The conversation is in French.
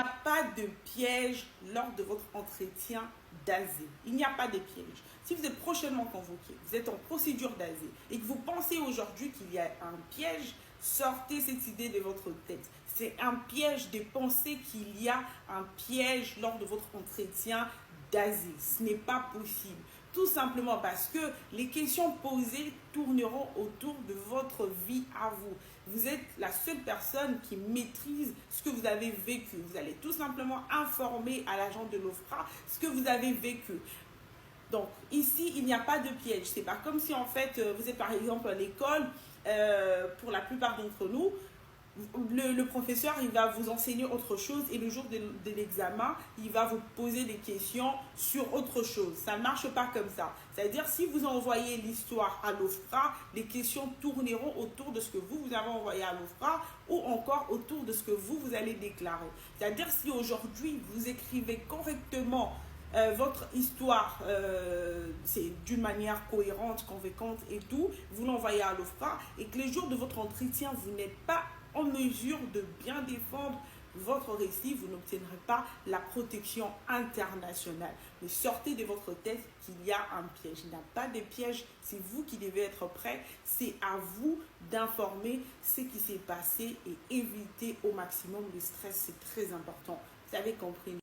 a pas de piège lors de votre entretien d'asile. Il n'y a pas de piège. Si vous êtes prochainement convoqué, vous êtes en procédure d'asile et que vous pensez aujourd'hui qu'il y a un piège, sortez cette idée de votre tête. C'est un piège de penser qu'il y a un piège lors de votre entretien d'asile. Ce n'est pas possible. Tout simplement parce que les questions posées tourneront autour de votre vie à vous. Vous êtes la seule personne qui maîtrise ce que vous avez vécu. Vous allez tout simplement informer à l'agent de l'OFPRA ce que vous avez vécu. Donc ici, il n'y a pas de piège. C'est pas comme si en fait vous êtes par exemple à l'école, pour la plupart d'entre nous, le professeur il va vous enseigner autre chose et le jour de l'examen il va vous poser des questions sur autre chose. Ça ne marche pas comme ça. C'est-à-dire si vous envoyez l'histoire à l'OFPRA, les questions tourneront autour de ce que vous avez envoyé à l'OFPRA ou encore autour de ce que vous allez déclarer. C'est-à-dire si aujourd'hui vous écrivez correctement votre histoire, c'est d'une manière cohérente, convaincante et tout, vous l'envoyez à l'OFPRA et que les jours de votre entretien vous n'êtes pas en mesure de bien défendre votre récit, vous n'obtiendrez pas la protection internationale. Mais sortez de votre tête qu'il y a un piège. Il n'y a pas de piège, c'est vous qui devez être prêt. C'est à vous d'informer ce qui s'est passé et éviter au maximum le stress, c'est très important. Vous avez compris.